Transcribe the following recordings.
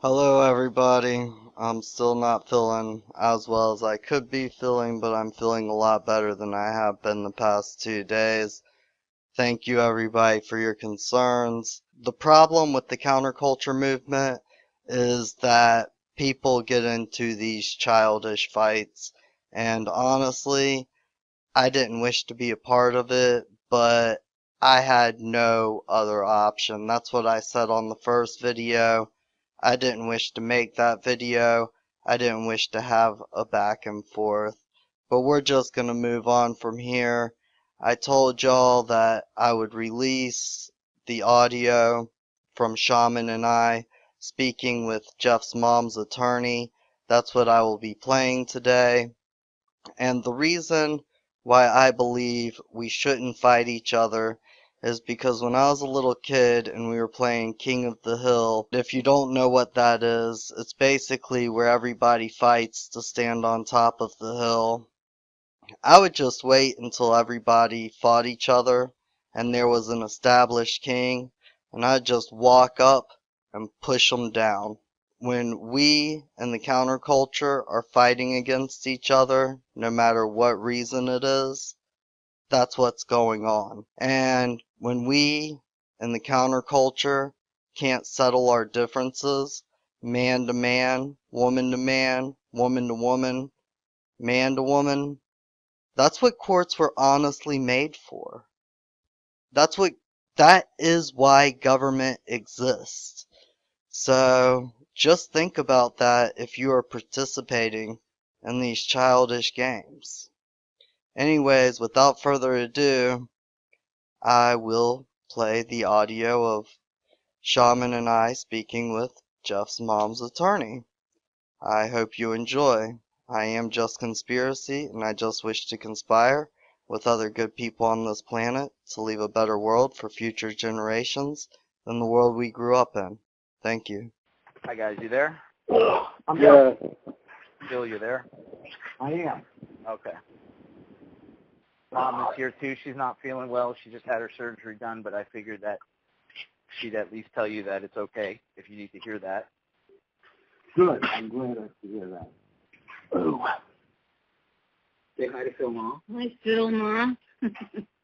Hello everybody. I'm still not feeling as well as I could be feeling, but I'm feeling a lot better than I have been the past 2 days. Thank you everybody for your concerns. The problem with the counterculture movement is that people get into these childish fights, and honestly, I didn't wish to be a part of it, but I had no other option. That's what I said on the first video. I didn't wish to make that video. I didn't wish to have a back and forth. But we're just going to move on from here. I told y'all that I would release the audio from Shaman and I speaking with Jeff's mom's attorney. That's what I will be playing today. And the reason why I believe we shouldn't fight each other is because when I was a little kid and we were playing King of the Hill, if you don't know what that is, it's basically where everybody fights to stand on top of the hill. I would just wait until everybody fought each other and there was an established king, and I'd just walk up and push them down. When we in the counterculture are fighting against each other, no matter what reason it is, that's what's going on. And when we in the counterculture can't settle our differences, man to man, woman to man, woman to woman, man to woman, that's what courts were honestly made for. That is why government exists. So just think about that if you are participating in these childish games. Anyways, without further ado, I will play the audio of Shaman and I speaking with Jeff's mom's attorney. I hope you enjoy. I am just conspiracy, and I just wish to conspire with other good people on this planet to leave a better world for future generations than the world we grew up in. Thank you. Hi guys, you there? I'm here. Bill, you there? I am. Okay. Mom is here too. She's not feeling well. She just had her surgery done, but I figured that she'd at least tell you that it's okay if you need to hear that. Good. I'm glad to hear that. Oh. Say hi to Phil, Mom. Hi, Phil, Mom.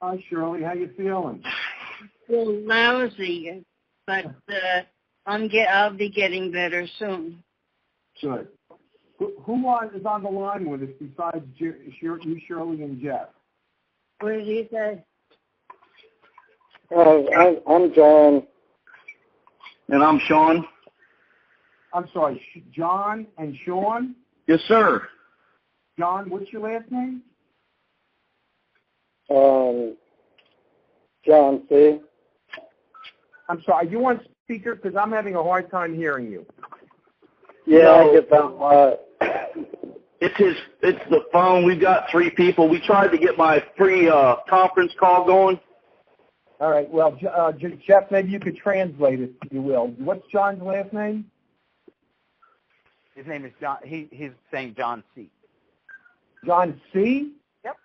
Hi, Shirley. How you feeling? Feel lousy, but I'll be getting better soon. Good. Who is on the line with us besides you, Shirley, and Jeff? What did he say? I'm John. And I'm Sean. I'm sorry, John and Sean? Yes, sir. John, what's your last name? John C. I'm sorry, are you on speaker? Because I'm having a hard time hearing you. Yeah, No. I get that. It's the phone. We've got 3 people. We tried to get my free conference call going. All right, well, Jeff, maybe you could translate it, if you will. What's John's last name? His name is John. He's saying John C. John C? Yep.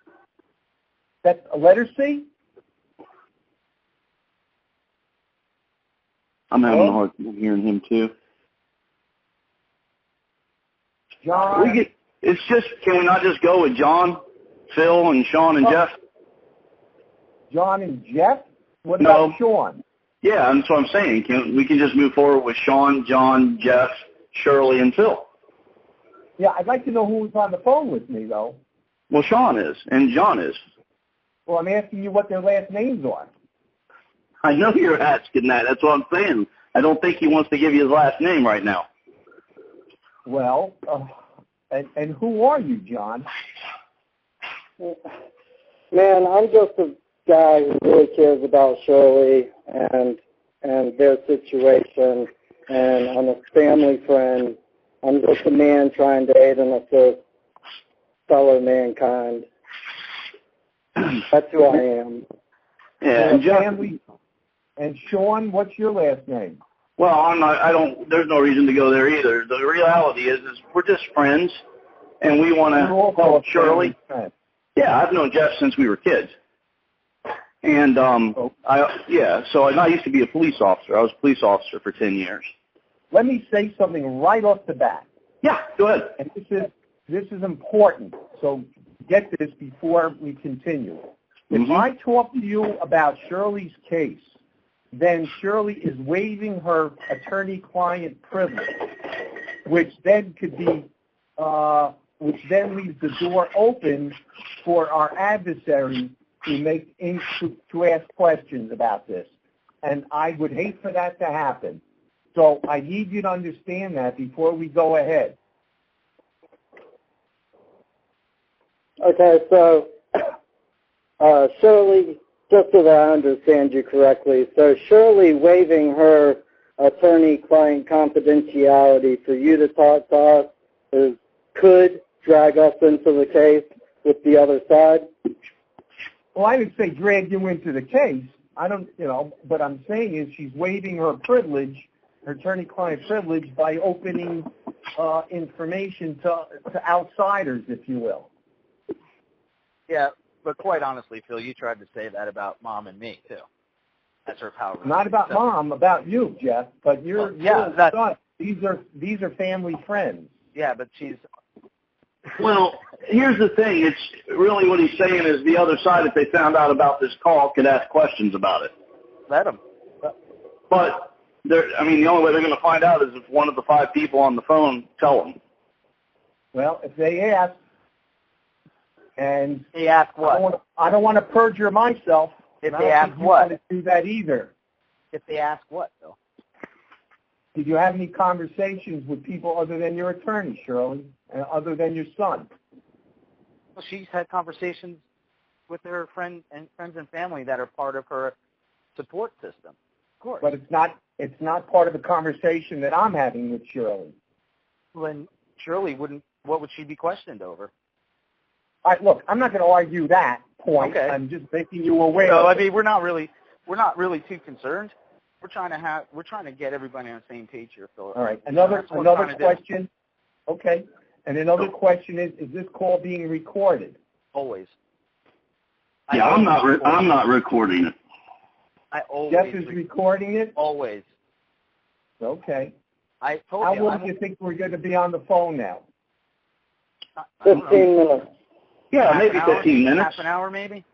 That's a letter C? I'm having a hard time hearing him too. John. Can we not just go with John, Phil, and Sean and Jeff? John and Jeff? What about No. Sean? Yeah, that's what I'm saying. We can just move forward with Sean, John, Jeff, Shirley, and Phil. Yeah, I'd like to know who's on the phone with me, though. Well, Sean is, and John is. Well, I'm asking you what their last names are. I know you're asking that. That's what I'm saying. I don't think he wants to give you his last name right now. Well, and who are you, John? Man, I'm just a guy who really cares about Shirley and their situation, and I'm a family friend. I'm just a man trying to aid and assist fellow mankind. That's who I am. Yeah, and Jeff, and Sean, what's your last name? well, there's no reason to go there either. The reality is we're just friends, and we want to help Shirley. Yeah, I've known Jeff since we were kids. And, so I used to be a police officer. I was a police officer for 10 years. let me say something right off the bat. Yeah, go ahead. And this is important. So get this before we continue. If I talk to you about Shirley's case, then Shirley is waiving her attorney-client privilege, which then could be, which then leaves the door open for our adversary to ask questions about this. And I would hate for that to happen. So I need you to understand that before we go ahead. Okay, so Shirley, just so that I understand you correctly, so Shirley waiving her attorney-client confidentiality for you to talk to us could drag us into the case with the other side? Well, I didn't say drag you into the case. I don't, what I'm saying is she's waiving her privilege, her attorney-client privilege, by opening information to outsiders, if you will. Yeah, but quite honestly, Phil, you tried to say that about Mom and me, too. That's her power. Not about Mom, about you, Jeff. But you're son. These are family friends. Yeah, but she's... Well, here's the thing. It's really what he's saying is the other side, if they found out about this call, could ask questions about it. Let them. But, the only way they're going to find out is if one of the 5 people on the phone tell them. Well, if they ask, and they ask what? I don't want to perjure myself. If they ask what? I don't do that either. If they ask what, Phil? Did you have any conversations with people other than your attorney, Shirley, and other than your son? Well, she's had conversations with her friends and family that are part of her support system. Of course. But it's not part of the conversation that I'm having with Shirley. When Shirley wouldn't, what would she be questioned over? All right, look, I'm not going to argue that point. Okay. I'm just making you aware. So we're not really too concerned. We're trying to get everybody on the same page here, Phil. All right. Another question. Okay. And another question is this call being recorded? Always. Yeah, I'm not recording it. I always. Jeff is recording it? Always. Okay. I told How you. long do you think we're going to be on the phone now? 15 minutes. Yeah, maybe 15 minutes. Half an hour, maybe?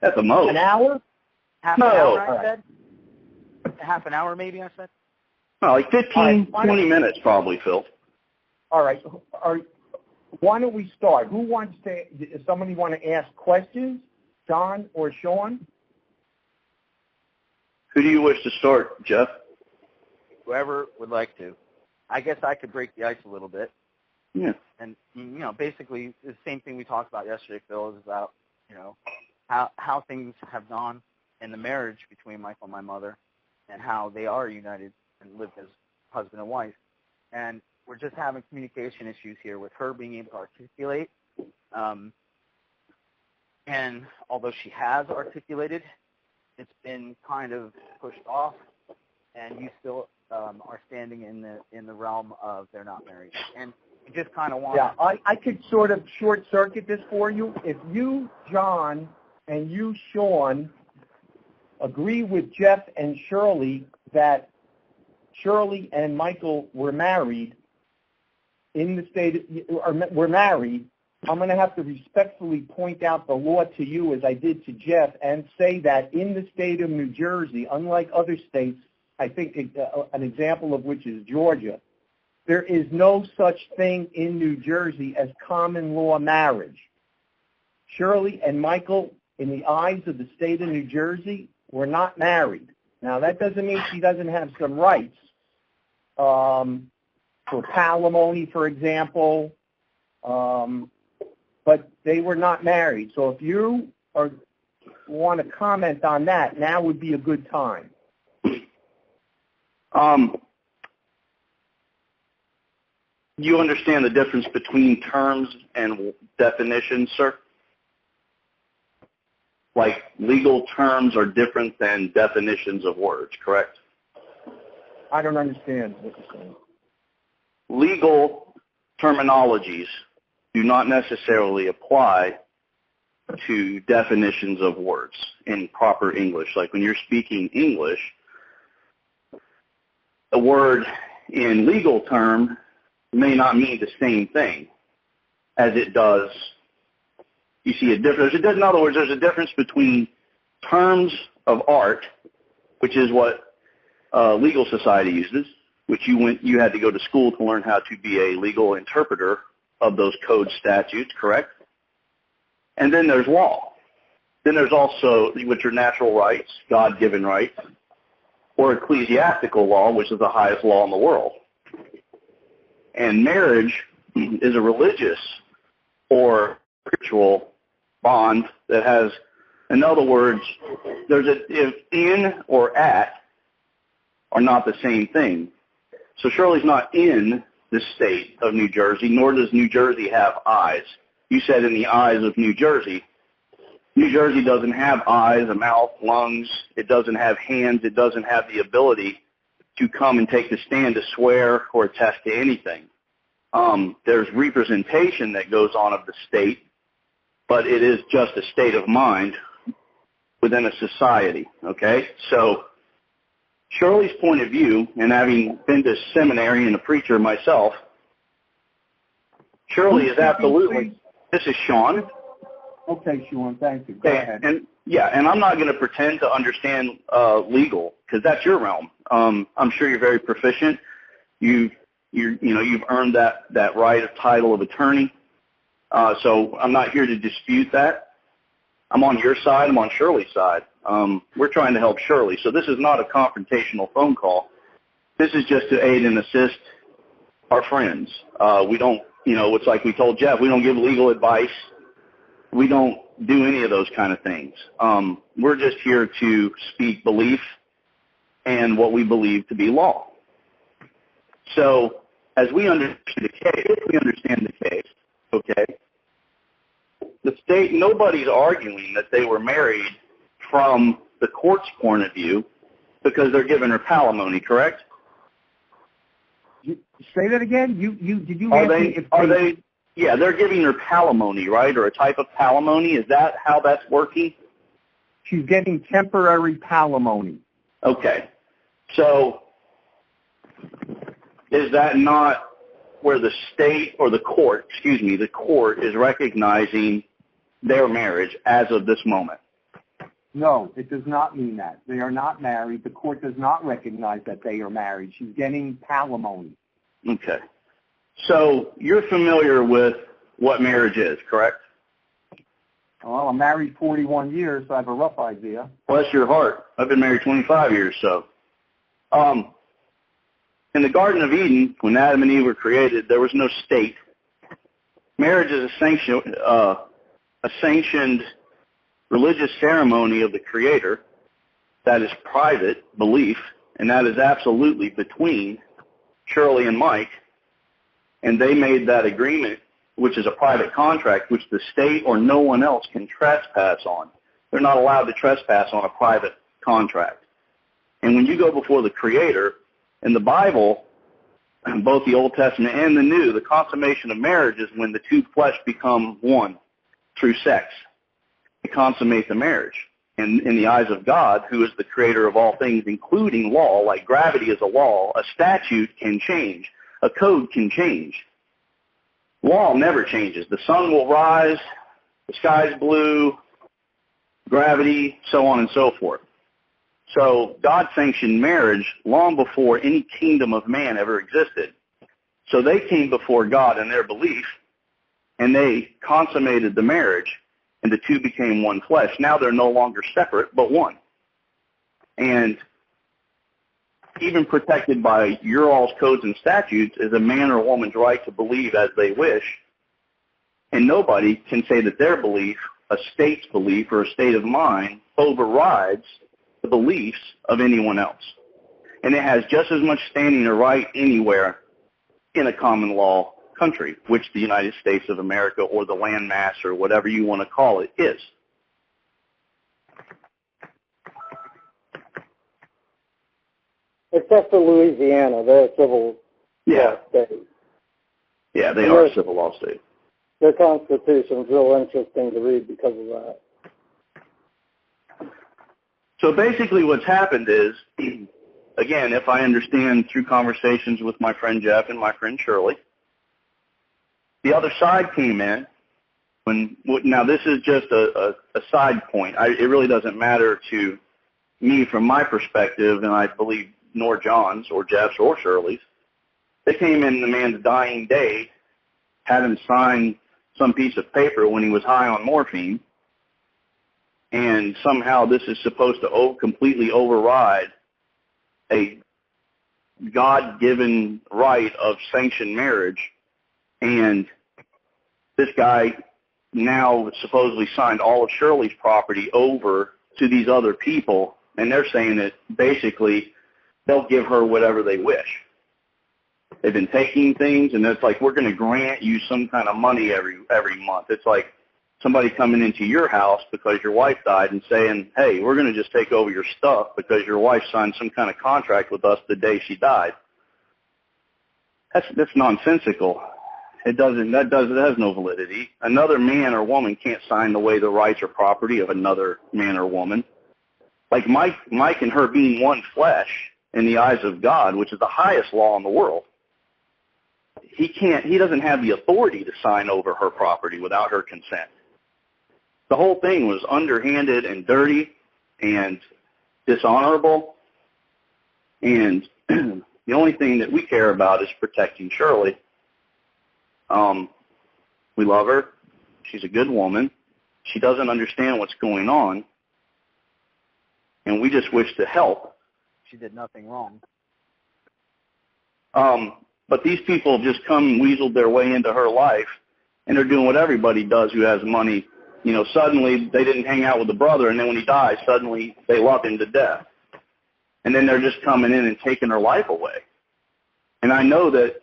At the most. An hour? Half an hour, I said? Half an hour, maybe, I said? No, like 15, 20 minutes probably, Phil. All right. Why don't we start? Does somebody want to ask questions? John or Sean? Who do you wish to start, Jeff? Whoever would like to. I guess I could break the ice a little bit. Yeah. And, basically the same thing we talked about yesterday, Phil, is about, how things have gone in the marriage between Michael and my mother and how they are united and live as husband and wife. And we're just having communication issues here with her being able to articulate. And although she has articulated, it's been kind of pushed off, and you still are standing in the realm of they're not married. And you just kind of want to... Yeah, I could sort of short-circuit this for you. If you, John, and you, Sean, agree with Jeff and Shirley that Shirley and Michael were married in the state, or were married, I'm going to have to respectfully point out the law to you as I did to Jeff and say that in the state of New Jersey, unlike other states, I think an example of which is Georgia, there is no such thing in New Jersey as common law marriage. Shirley and Michael, in the eyes of the state of New Jersey, were not married. Now, that doesn't mean she doesn't have some rights for palimony, for example, but they were not married. So if you want to comment on that, now would be a good time. You understand the difference between terms and definitions, sir? Like legal terms are different than definitions of words, correct? I don't understand what you're saying. Legal terminologies do not necessarily apply to definitions of words in proper English. Like when you're speaking English, a word in legal term may not mean the same thing as it does. You see a difference. In other words, there's a difference between terms of art, which is what legal society uses, which you had to go to school to learn how to be a legal interpreter of those code statutes, correct? And then there's law. Then there's also, which are natural rights, God-given rights, or ecclesiastical law, which is the highest law in the world. And marriage is a religious or spiritual bond that has, in other words, if in or at are not the same thing. So Shirley's not in the state of New Jersey, nor does New Jersey have eyes. You said in the eyes of New Jersey. New Jersey doesn't have eyes, a mouth, lungs. It doesn't have hands. It doesn't have the ability to come and take the stand to swear or attest to anything. There's representation that goes on of the state, but it is just a state of mind within a society, okay? So Shirley's point of view, and having been to seminary and a preacher myself, Shirley is absolutely, this is Sean. Okay, Sean, thank you. Go ahead. And I'm not going to pretend to understand legal, because that's your realm. I'm sure you're very proficient. You've earned that right of title of attorney. So I'm not here to dispute that. I'm on your side. I'm on Shirley's side. We're trying to help Shirley. So this is not a confrontational phone call. This is just to aid and assist our friends. We don't, it's like we told Jeff, we don't give legal advice. We don't do any of those kind of things. We're just here to speak belief and what we believe to be law. So as we understand the case, if we understand the case, okay, the state, nobody's arguing that they were married from the court's point of view because they're giving her palimony, correct? Say that again? Did you ask me if yeah, they're giving her palimony, right, or a type of palimony. Is that how that's working? She's getting temporary palimony. Okay. So is that not where the state or the court is recognizing their marriage as of this moment? No, it does not mean that. They are not married. The court does not recognize that they are married. She's getting palimony. Okay. So you're familiar with what marriage is, correct? Well, I'm married 41 years, so I have a rough idea. Bless your heart. I've been married 25 years, so. In the Garden of Eden, when Adam and Eve were created, there was no state. Marriage is a sanctioned religious ceremony of the Creator that is private belief, and that is absolutely between Shirley and Mike. And they made that agreement, which is a private contract, which the state or no one else can trespass on. They're not allowed to trespass on a private contract. And when you go before the Creator, in the Bible, both the Old Testament and the New, the consummation of marriage is when the two flesh become one through sex. To consummate the marriage. And in the eyes of God, who is the Creator of all things, including law, like gravity is a law, a statute can change. A code can change. Law never changes. The sun will rise, the sky's blue, gravity, so on and so forth. So God sanctioned marriage long before any kingdom of man ever existed. So they came before God in their belief, and they consummated the marriage, and the two became one flesh. Now they're no longer separate, but one. And even protected by your all's codes and statutes is a man or woman's right to believe as they wish. And nobody can say that their belief, a state's belief or a state of mind, overrides the beliefs of anyone else. And it has just as much standing or right anywhere in a common law country, which the United States of America or the landmass or whatever you want to call it is. Except for Louisiana, they're a civil law state. Yeah, they are a civil law state. Their constitution is real interesting to read because of that. So basically what's happened is again, if I understand through conversations with my friend Jeff and my friend Shirley, the other side came in. Now, this is just a side point. It really doesn't matter to me from my perspective, and I believe nor John's or Jeff's or Shirley's. They came in the man's dying day, had him sign some piece of paper when he was high on morphine, and somehow this is supposed to completely override a God-given right of sanctioned marriage, and this guy now supposedly signed all of Shirley's property over to these other people, and they're saying that basically they'll give her whatever they wish. They've been taking things, and it's like, we're going to grant you some kind of money every month. It's like somebody coming into your house because your wife died and saying, hey, we're going to just take over your stuff because your wife signed some kind of contract with us the day she died. That's nonsensical. It has no validity. Another man or woman can't sign away the rights or property of another man or woman. Like Mike and her being one flesh in the eyes of God, which is the highest law in the world. He doesn't have the authority to sign over her property without her consent. The whole thing was underhanded and dirty and dishonorable. And the only thing that we care about is protecting Shirley. We love her. She's a good woman. She doesn't understand what's going on. And we just wish to help. She did nothing wrong. But these people have just come and weaseled their way into her life, and they're doing what everybody does who has money. You know, suddenly they didn't hang out with the brother, and then when he dies, suddenly they love him to death. And then they're just coming in and taking her life away. And I know that,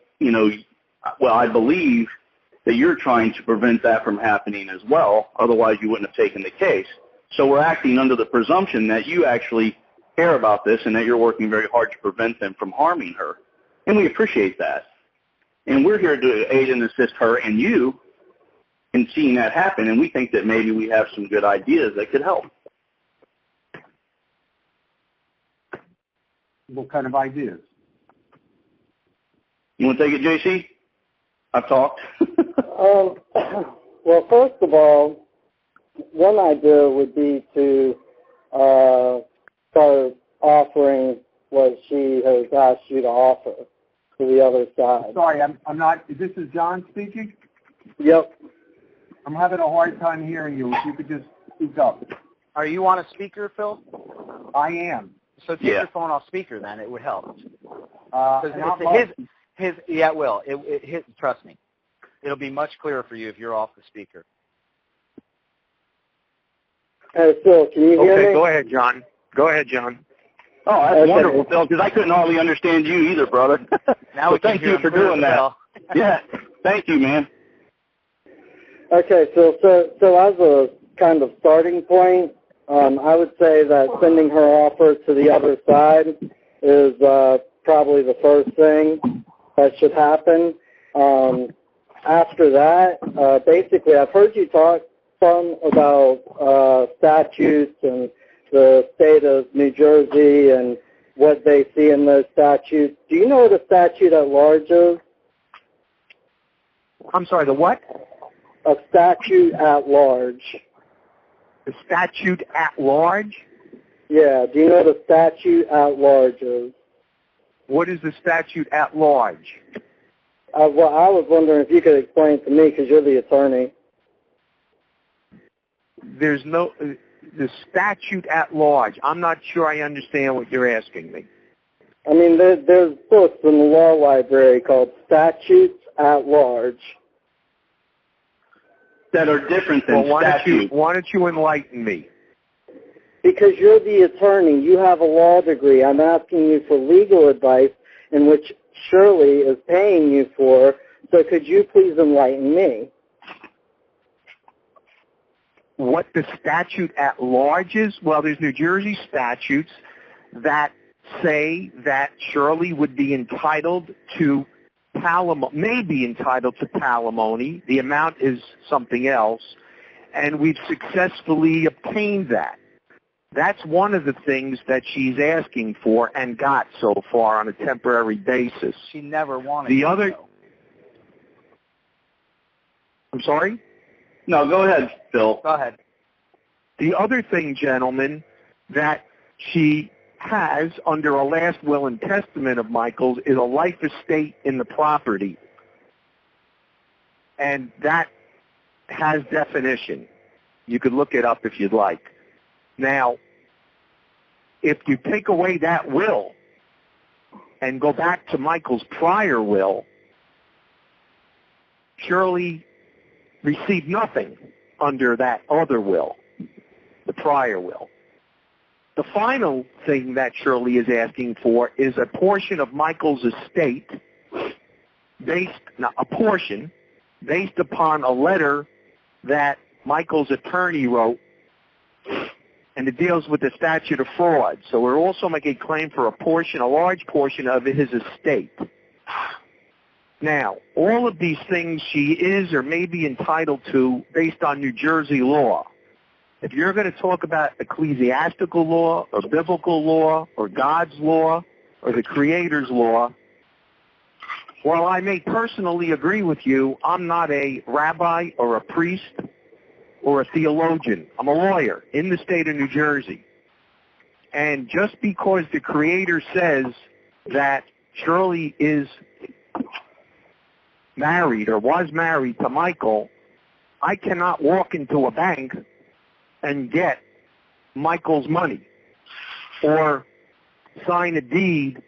I believe that you're trying to prevent that from happening as well. Otherwise, you wouldn't have taken the case. So we're acting under the presumption that you actually care about this and that you're working very hard to prevent them from harming her. And we appreciate that. And we're here to aid and assist her and you in seeing that happen. And we think that maybe we have some good ideas that could help. What kind of ideas? You want to take it, JC? I've talked. Well, first of all, one idea would be to start offering what she has asked you to offer to the other side. Sorry, I'm not. This is John speaking? Yep. I'm having a hard time hearing you. If you could just speak up. Are you on a speaker, Phil? I am. So take your phone off speaker, then. It would help. It will. Trust me. It'll be much clearer for you if you're off the speaker. Hey, Phil, can you hear me? Okay, go ahead, John. Oh, that's wonderful, Phil, because I couldn't hardly understand you either, brother. Now thank you for doing that. Yeah, thank you, man. Okay, so as a kind of starting point, I would say that sending her offer to the other side is probably the first thing that should happen. After that, basically, I've heard you talk some about statutes and the state of New Jersey and what they see in those statutes. Do you know what a statute at large is? I'm sorry, the what? A statute at large. The statute at large? Yeah, do you know what a statute at large is? What is the statute at large? Well, I was wondering if you could explain it to me because you're the attorney. There's no... The statute at large. I'm not sure I understand what you're asking me. I mean, there's books in the law library called Statutes at Large. That are different than statutes. Why don't you enlighten me? Because you're the attorney. You have a law degree. I'm asking you for legal advice in which Shirley is paying you for. So could you please enlighten me? What the statute at large is? Well, there's New Jersey statutes that say that Shirley would be entitled to may be entitled to palimony. The amount is something else, and we've successfully obtained that. That's one of the things that she's asking for and got so far on a temporary basis. She never wanted The it, other... though. I'm sorry? No, go ahead, Phil. Go ahead. The other thing, gentlemen, that she has under a last will and testament of Michael's is a life estate in the property. And that has definition. You could look it up if you'd like. Now, if you take away that will and go back to Michael's prior will, Shirley received nothing under that other will, the prior will. The final thing that Shirley is asking for is a portion of Michael's estate, based upon a letter that Michael's attorney wrote, and it deals with the statute of fraud. So we're also making a claim for a large portion of his estate. Now, all of these things she is or may be entitled to based on New Jersey law. If you're going to talk about ecclesiastical law or biblical law or God's law or the Creator's law, while I may personally agree with you, I'm not a rabbi or a priest or a theologian. I'm a lawyer in the state of New Jersey. And just because the Creator says that Shirley is married or was married to Michael, I cannot walk into a bank and get Michael's money or sign a deed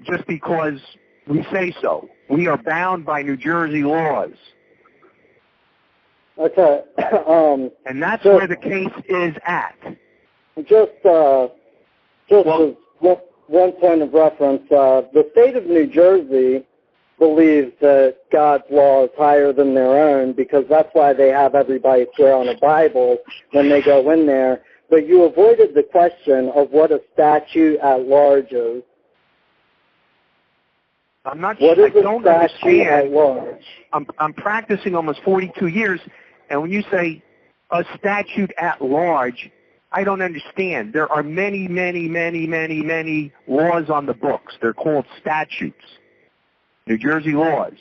just because we say so. We are bound by New Jersey laws. Okay. And that's where the case is at. Just as one point of reference, the state of New Jersey believes that God's law is higher than their own because that's why they have everybody swear on a Bible when they go in there. But you avoided the question of what a statute at large is. I'm not What sure. is a statute at large? I'm practicing almost 42 years, and when you say a statute at large, I don't understand. There are many, many, many, many, many laws on the books. They're called statutes, New Jersey laws.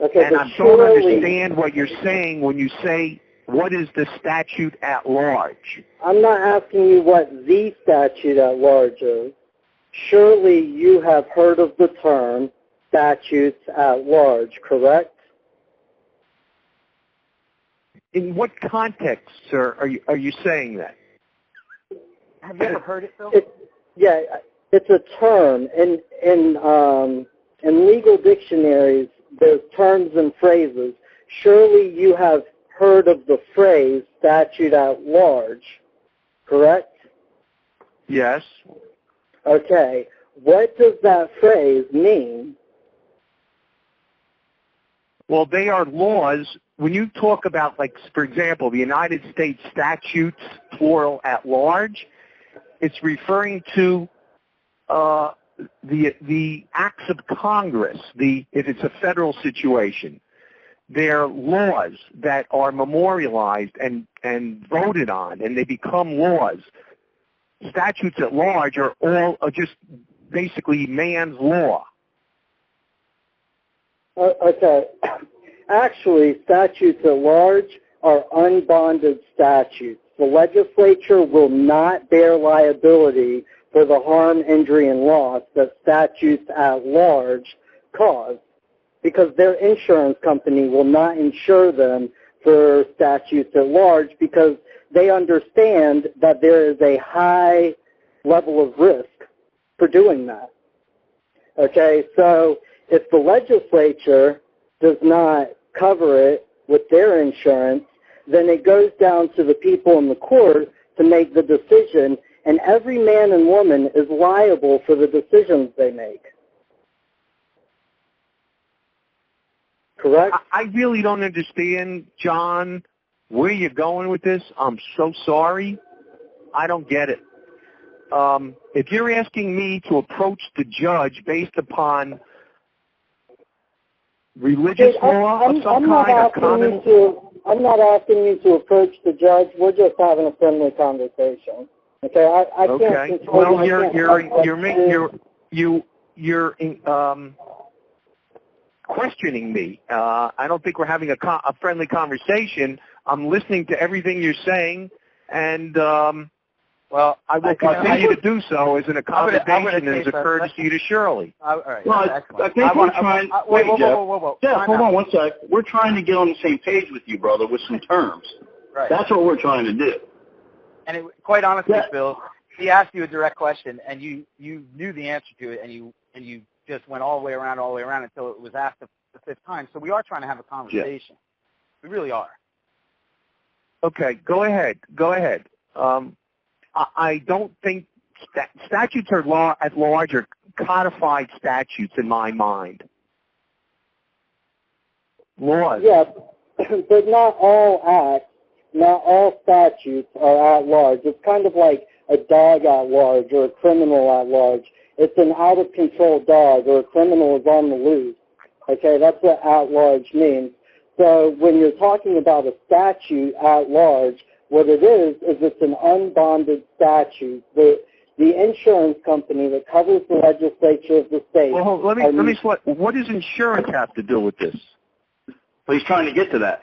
Okay, and I don't understand what you're saying when you say, what is the statute at large? I'm not asking you what the statute at large is. Surely you have heard of the term statutes at large, correct? In what context, sir, are you saying that? Have you ever heard it, Phil? It's a term. In legal dictionaries, there's terms and phrases. Surely you have heard of the phrase statute at large, correct? Yes. Okay. What does that phrase mean? Well, they are laws. When you talk about, like, for example, the United States statutes, plural, at large, it's referring to the acts of Congress, if it's a federal situation. They're laws that are memorialized and voted on, and they become laws. Statutes at large are just basically man's law. Okay. Actually, statutes at large are unbonded statutes. The legislature will not bear liability for the harm, injury, and loss that statutes at large cause, because their insurance company will not insure them for statutes at large because they understand that there is a high level of risk for doing that. Okay, so if the legislature does not cover it with their insurance, then it goes down to the people in the court to make the decision, and every man and woman is liable for the decisions they make. Correct? I really don't understand, John, where you're going with this. I'm so sorry. I don't get it. If you're asking me to approach the judge based upon religious law of some kind or common... I'm not asking you to approach the judge. We're just having a friendly conversation. Okay, I can't control. Well, you're questioning me. I don't think we're having a friendly conversation. I'm listening to everything you're saying, and well, I will continue to do so as an accommodation and as a courtesy to Shirley. All right. Well, I think we're trying. Wait, Jeff. Jeff, hold on one sec. We're trying to get on the same page with you, brother, with some terms. Right. That's what we're trying to do. And quite honestly, Phil, he asked you a direct question, and you knew the answer to it, and you just went all the way around until it was asked the fifth time. So we are trying to have a conversation. Yeah. We really are. Okay, go ahead. I don't think statutes at large are codified statutes in my mind. Laws. Yes, but not all acts, not all statutes are at large. It's kind of like a dog at large or a criminal at large. It's an out-of-control dog or a criminal is on the loose. Okay, that's what at large means. So when you're talking about a statute at large, what it is it's an unbonded statute. The insurance company that covers the legislature of the state. Well, let me. What does insurance have to do with this? Well, he's trying to get to that.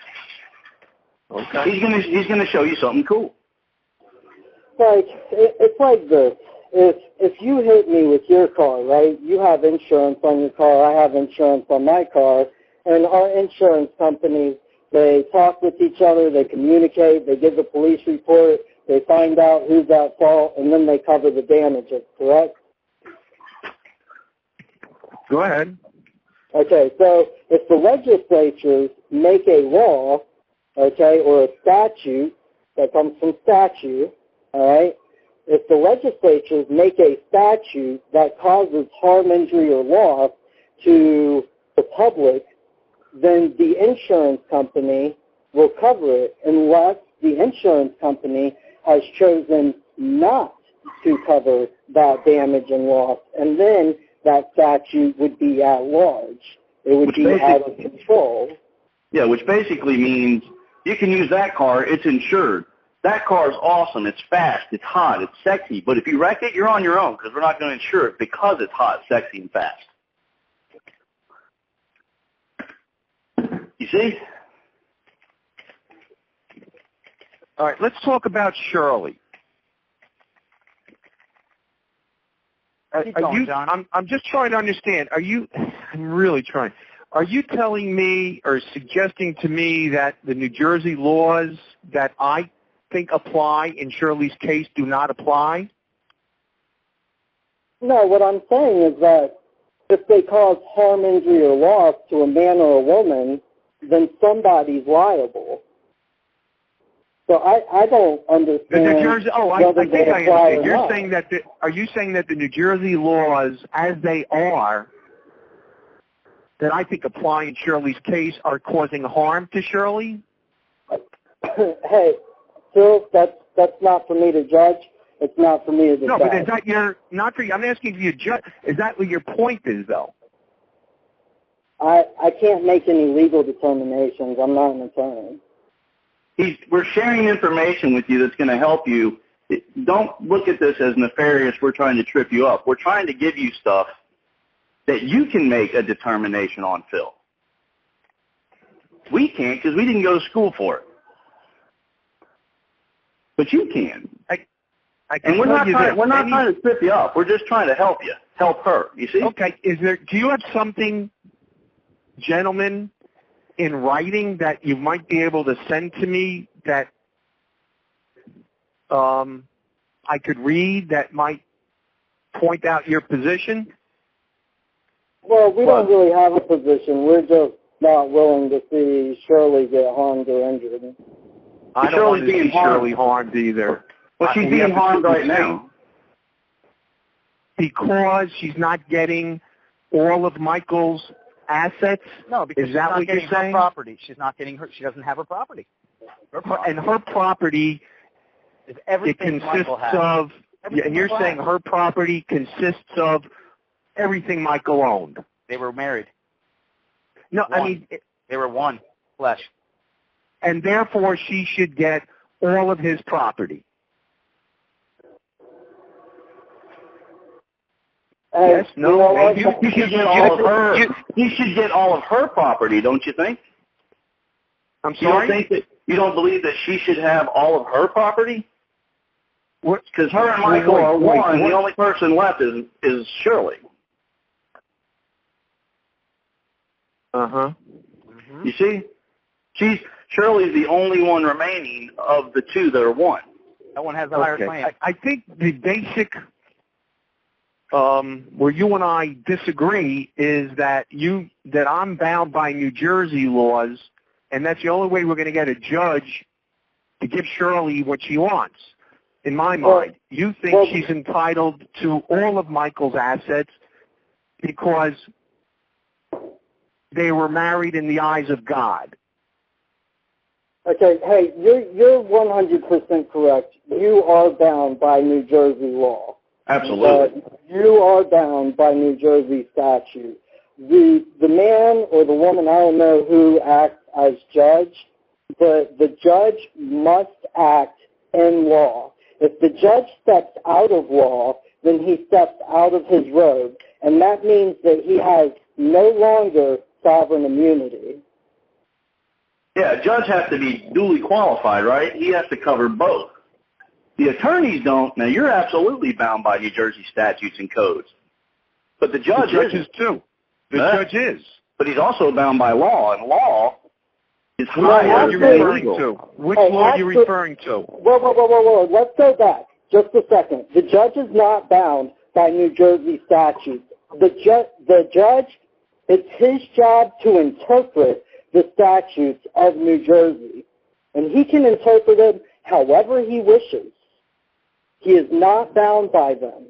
Okay. He's gonna show you something cool. It's like this. If you hit me with your car, right? You have insurance on your car. I have insurance on my car, and our insurance companies, they talk with each other, they communicate, they give the police report, they find out who's at fault, and then they cover the damages, correct? Go ahead. Okay, so if the legislatures make a law, okay, or a statute that comes from statute, all right, if the legislatures make a statute that causes harm, injury, or loss to the public, then the insurance company will cover it unless the insurance company has chosen not to cover that damage and loss. And then that statute would be at large. It would be out of control. Yeah, which basically means you can use that car, it's insured. That car is awesome, it's fast, it's hot, it's sexy. But if you wreck it, you're on your own because we're not going to insure it because it's hot, sexy, and fast. You see? All right, let's talk about Shirley. John. I'm just trying to understand. I'm really trying. Are you telling me or suggesting to me that the New Jersey laws that I think apply in Shirley's case do not apply? No, what I'm saying is that if they cause harm, injury, or loss to a man or a woman, then somebody's liable. So I don't understand. The New Jersey, I think I understand. You're saying that are you saying that the New Jersey laws, as they are, that I think apply in Shirley's case, are causing harm to Shirley? Hey, Phil, that's not for me to judge. It's not for me to decide. No, but is that not for you? I'm asking you to judge. Is that what your point is, though? I can't make any legal determinations. I'm not an attorney. We're sharing information with you that's going to help you. Don't look at this as nefarious. We're trying to trip you up. We're trying to give you stuff that you can make a determination on, Phil. We can't because we didn't go to school for it. But you can. And we're not trying to trip you up. We're just trying to help you. Help her. You see? Okay. Do you have something, gentlemen, in writing that you might be able to send to me that I could read that might point out your position? Well, we don't really have a position. We're just not willing to see Shirley get harmed or injured. I don't want to see Shirley harmed either. Well, she's being harmed right now. Because she's not getting all of Michael's assets? No, because is that what you're saying? Her property. She's not getting her. She doesn't have her property. And her property, is everything consists of. And you're saying her property consists of everything Michael owned. They were married. No, I mean they were one flesh. and therefore she should get all of his property. Yes, no, he should get all of her. He should get all of her property, don't you think? I'm sorry? You don't believe that she should have all of her property? Because her and Michael are one. The only person left is Shirley. Uh-huh. You see? Shirley's the only one remaining of the two that are one. That one has a higher claim. I think the basic where you and I disagree is that I'm bound by New Jersey laws, and that's the only way we're going to get a judge to give Shirley what she wants, in my mind. You think she's entitled to all of Michael's assets because they were married in the eyes of God. Okay, hey, you're 100% correct. You are bound by New Jersey law. Absolutely. You are bound by New Jersey statute. The man or the woman, I don't know who acts as judge, but the judge must act in law. If the judge steps out of law, then he steps out of his robe, and that means that he has no longer sovereign immunity. Yeah, a judge has to be duly qualified, right? He has to cover both. The attorneys don't. Now, you're absolutely bound by New Jersey statutes and codes. But the judge is too. The judge is. But he's also bound by law, and law is Which law higher are you than referring legal. to? Which law are you referring to? Whoa. Let's go back just a second. The judge is not bound by New Jersey statutes. The judge, it's his job to interpret the statutes of New Jersey. And he can interpret them however he wishes. He is not bound by them.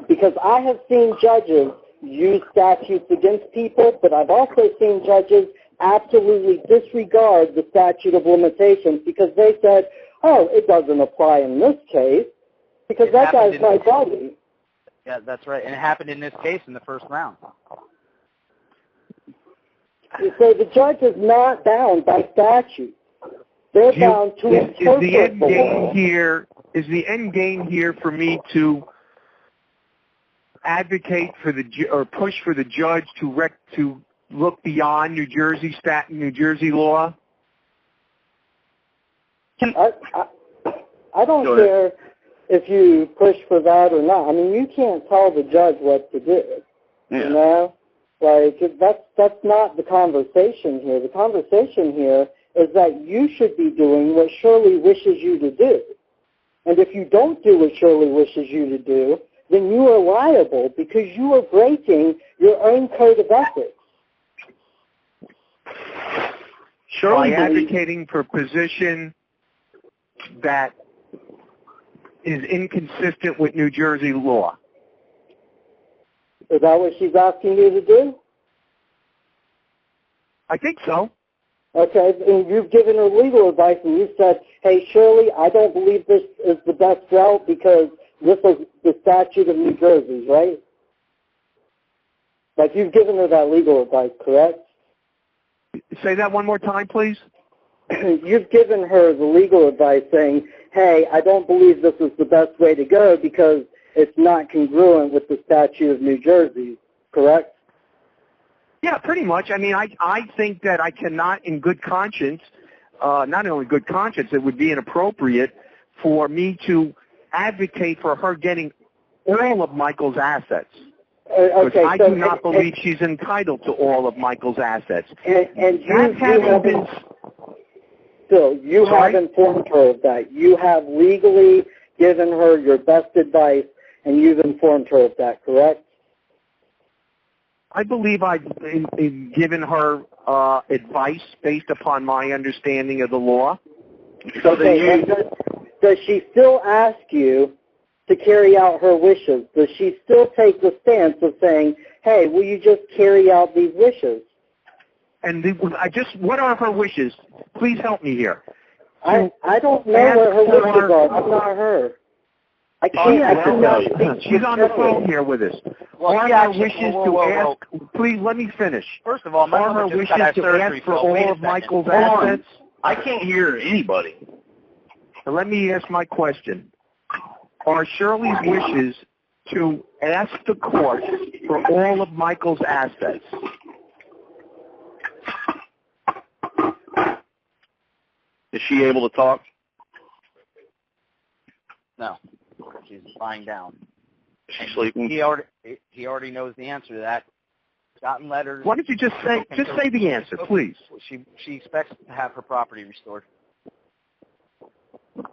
Because I have seen judges use statutes against people, but I've also seen judges absolutely disregard the statute of limitations because they said, oh, it doesn't apply in this case because that guy's my buddy. Yeah, that's right. And it happened in this case in the first round. So the judge is not bound by statute. They're bound to interpret the end game here. Is the end game here for me to advocate for or push for the judge to look beyond New Jersey law? I don't care if you push for that or not. I mean, you can't tell the judge what to do. Yeah. You know, like that's not the conversation here. The conversation here is that you should be doing what Shirley wishes you to do. And if you don't do what Shirley wishes you to do, then you are liable because you are breaking your own code of ethics. By advocating for a position that is inconsistent with New Jersey law. Is that what she's asking you to do? I think so. Okay, and you've given her legal advice, and you said, hey, Shirley, I don't believe this is the best route because this is the statute of New Jersey, right? Like, you've given her that legal advice, correct? Say that one more time, please. You've given her the legal advice saying, hey, I don't believe this is the best way to go because it's not congruent with the statute of New Jersey, correct? Yeah, pretty much. I mean, I think that I cannot, in good conscience, not only good conscience, it would be inappropriate for me to advocate for her getting all of Michael's assets. Okay, I do not believe she's entitled to all of Michael's assets. And you have informed her of that. You have legally given her your best advice, and you've informed her of that, correct? I believe I've given her advice based upon my understanding of the law. So does she still ask you to carry out her wishes? Does she still take the stance of saying, hey, will you just carry out these wishes? And what are her wishes? Please help me here. I don't know what her wishes are. I'm not her. I can't. She's on the phone here with us. Well, Are her wishes to ask? Please let me finish. First of all, my are her mother just wishes got to surgery, ask for Phil. Wait all a of second. Michael's Hold on. assets? I can't hear anybody. Now, let me ask my question. Are Shirley's wishes to ask the court for all of Michael's assets? Is she able to talk? No, she's lying down. Is she sleeping? He already knows the answer to that. Gotten letters. Why don't you just say the answer, please? She expects to have her property restored.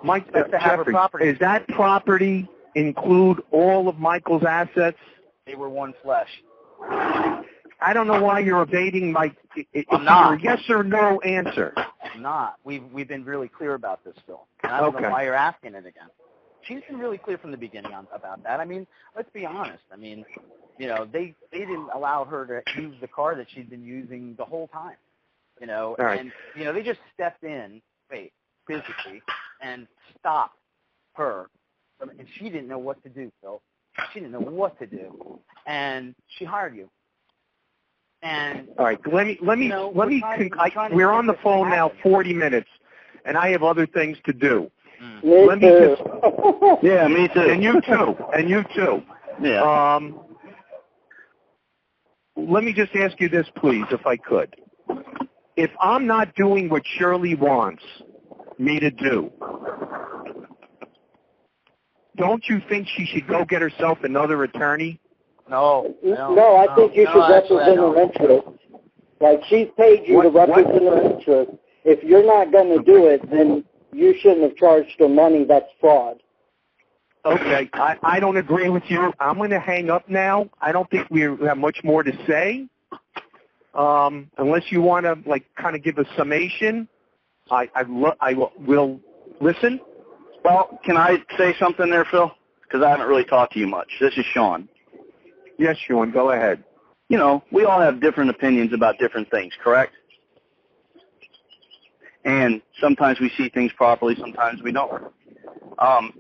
Mike, To have her Jeffrey, property. Is that property include all of Michael's assets? They were one flesh. I don't know why you're evading my I'm not. yes or no answer. I'm not. We've been really clear about this, Phil. And I don't know why you're asking it again. She's been really clear from the beginning about that. I mean, let's be honest. I mean, you know, they didn't allow her to use the car that she'd been using the whole time. You know, right. And you know, they just stepped in, physically, and stopped her. And she didn't know what to do, Phil. She didn't know what to do, and she hired you. And all right, we're on the phone now 40 minutes, and I have other things to do. Me too. Yeah, me too. And you too. Yeah. Let me just ask you this, please, if I could. If I'm not doing what Shirley wants me to do, don't you think she should go get herself another attorney? No, I think you should represent her interests. Like, she's paid you to represent her interests. If you're not going to do it, then you shouldn't have charged her money. That's fraud. Okay, I don't agree with you. I'm going to hang up now. I don't think we have much more to say. Unless you want to, like, kind of give a summation, I will listen. Well, can I say something there, Phil? Because I haven't really talked to you much. This is Sean. Yes, Sean, go ahead. You know, we all have different opinions about different things, correct? And sometimes we see things properly, sometimes we don't.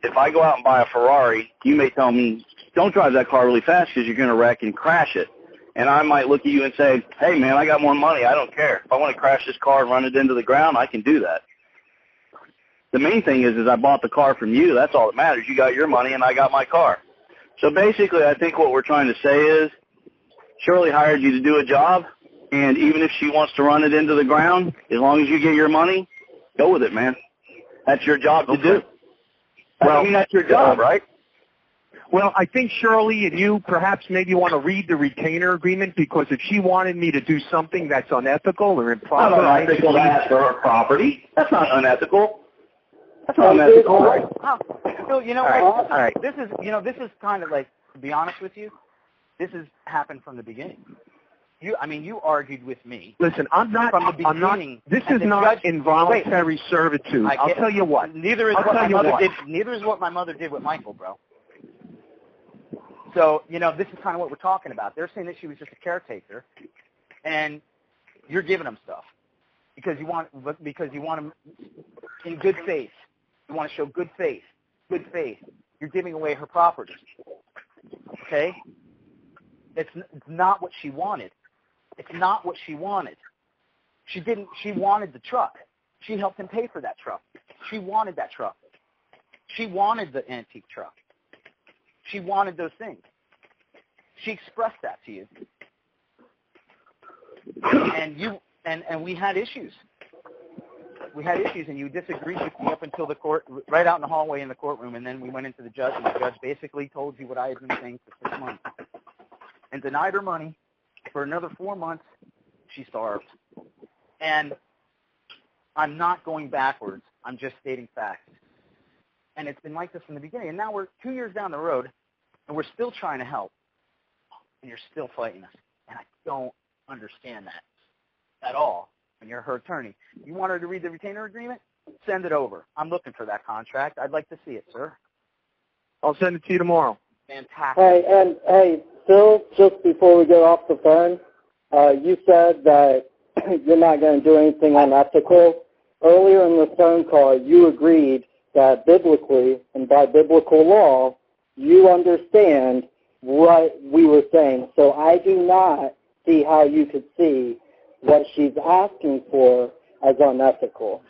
If I go out and buy a Ferrari, you may tell me, don't drive that car really fast because you're going to wreck and crash it. And I might look at you and say, hey, man, I got more money. I don't care. If I want to crash this car and run it into the ground, I can do that. The main thing is I bought the car from you. That's all that matters. You got your money and I got my car. So basically, I think what we're trying to say is Shirley hired you to do a job, and even if she wants to run it into the ground, as long as you get your money, go with it, man. That's your job to do. Well, I mean, that's your job, right? Well, I think Shirley and you perhaps maybe want to read the retainer agreement, because if she wanted me to do something that's unethical or improper, Not unethical to ask for her property. That's not unethical. That's not unethical. Right. So, you know what? All right. This is kind of like, to be honest with you, this has happened from the beginning. You argued with me. Listen, I'm not. This is not involuntary servitude. I'll tell you what. Neither is what my mother did with Michael, bro. So, this is kind of what we're talking about. They're saying that she was just a caretaker, and you're giving them stuff because you want them in good faith. You want to show good faith. Good faith. You're giving away her property. Okay? It's not what she wanted. It's not what she wanted. She wanted the truck. She helped him pay for that truck. She wanted that truck. She wanted the antique truck. She wanted those things. She expressed that to you. And we had issues. We had issues, and you disagreed with me up until the court, right out in the hallway in the courtroom, and then we went into the judge, and the judge basically told you what I had been saying for 6 months, and denied her money for another 4 months. She starved. And I'm not going backwards. I'm just stating facts. And it's been like this from the beginning. And now we're 2 years down the road, and we're still trying to help, and you're still fighting us. And I don't understand that at all. When you're her attorney, you want her to read the retainer agreement? Send it over. I'm looking for that contract. I'd like to see it, sir. I'll send it to you tomorrow. Fantastic. Hey, Phil, just before we get off the phone, you said that you're not going to do anything unethical. Earlier in the phone call, you agreed that biblically and by biblical law, you understand what we were saying. So I do not see how you could see what she's asking for as unethical.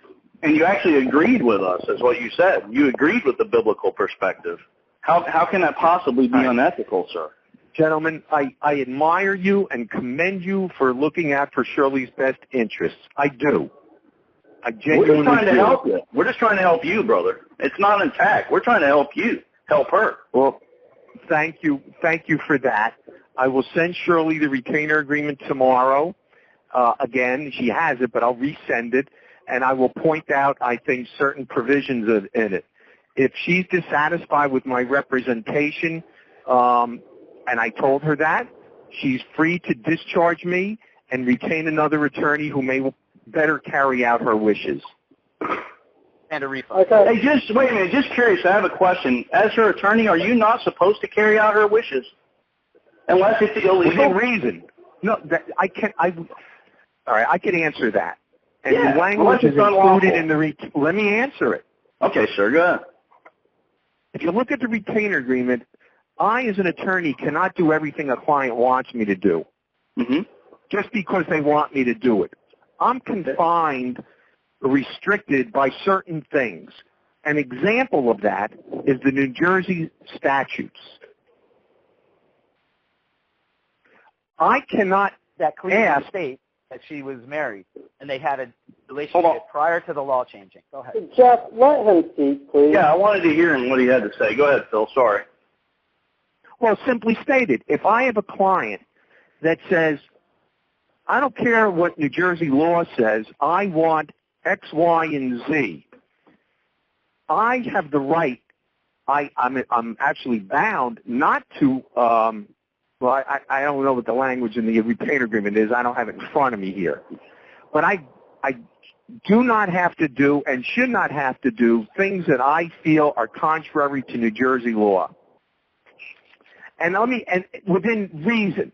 And you actually agreed with us, is what you said. You agreed with the biblical perspective. How can that possibly be unethical, sir? Gentlemen, I admire you and commend you for looking out for Shirley's best interests. I do. I genuinely We're just trying to do. help you. We're just trying to help you, brother. It's not an attack. We're trying to help you. Help her. Well, thank you. Thank you for that. I will send Shirley the retainer agreement tomorrow. Again, she has it, but I'll resend it, and I will point out, I think, certain provisions in it. If she's dissatisfied with my representation, and I told her that, she's free to discharge me and retain another attorney who may better carry out her wishes. And a refund. Okay. Hey, just wait a minute. Just curious. I have a question. As her attorney, are you not supposed to carry out her wishes unless it's illegal? Within reason. No, I can. All right, I can answer that. And Yeah, the language is unlawful. included in the. Let me answer it. Okay, sir. Go ahead. If you look at the retainer agreement, I, as an attorney, cannot do everything a client wants me to do, just because they want me to do it. I'm confined, restricted by certain things. An example of that is the New Jersey statutes. I cannot That clearly ask. state that she was married and they had a relationship prior to the law changing. Go ahead. Jeff, let him speak, please. Yeah, I wanted to hear what he had to say. Go ahead, Phil. Sorry. Well, simply stated, if I have a client that says, I don't care what New Jersey law says, I want X, Y, and Z, I have the right, I'm actually bound not to, I don't know what the language in the retainer agreement is. I don't have it in front of me here. But I do not have to do and should not have to do things that I feel are contrary to New Jersey law. And within reason.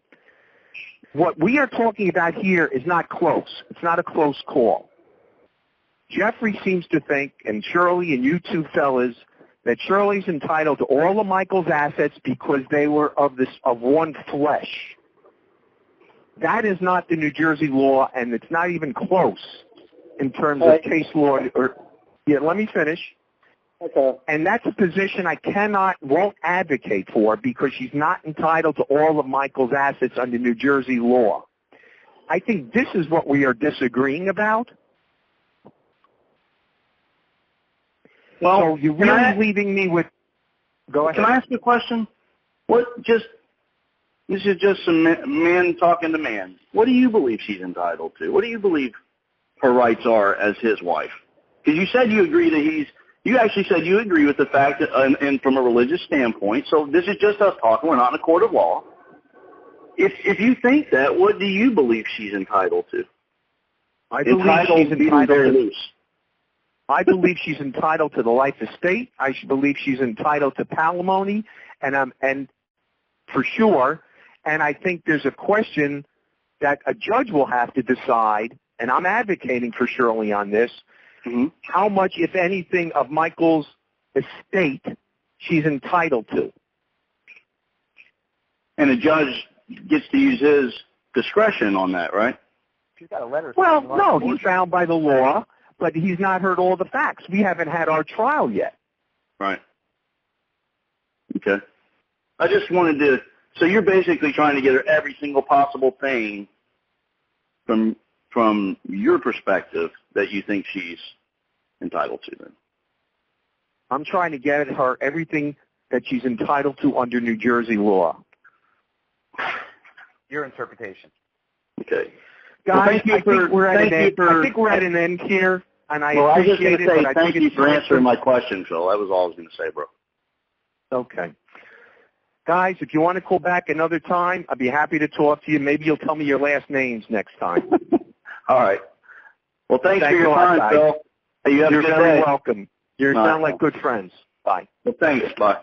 What we are talking about here is not close. It's not a close call. Jeffrey seems to think, and Shirley and you two fellas, that Shirley's entitled to all of Michael's assets because they were of one flesh. That is not the New Jersey law, and it's not even close in terms of case law. Let me finish. Okay. And that's a position I won't advocate for because she's not entitled to all of Michael's assets under New Jersey law. I think this is what we are disagreeing about. Well, so you're really leaving me with... Go ahead. Can I ask you a question? This is just some men talking to man. What do you believe she's entitled to? What do you believe her rights are as his wife? Because you said you agree that you actually said you agree with the fact that, and from a religious standpoint, so this is just us talking. We're not in a court of law. If you think that, what do you believe she's entitled to? I believe she's entitled to the life estate. I believe she's entitled to palimony, and for sure. And I think there's a question that a judge will have to decide, and I'm advocating for Shirley on this, how much, if anything, of Michael's estate she's entitled to. And a judge gets to use his discretion on that, right? She's got a letter. Well, no, he's bound by the law, but he's not heard all the facts. We haven't had our trial yet. Right. Okay. I just wanted to, so you're basically trying to get her every single possible thing from your perspective that you think she's entitled to then. I'm trying to get her everything that she's entitled to under New Jersey law. Your interpretation. Okay. Guys, I think we're at an end here, and I appreciate it. But thank you for answering my question, Phil. That was all I was going to say, bro. Okay. Guys, if you want to call back another time, I'd be happy to talk to you. Maybe you'll tell me your last names next time. All right. Well, thanks for your time, Phil. Hey, you have a good day. You're very welcome. You sound like good friends. Bye. Well, thanks. Bye.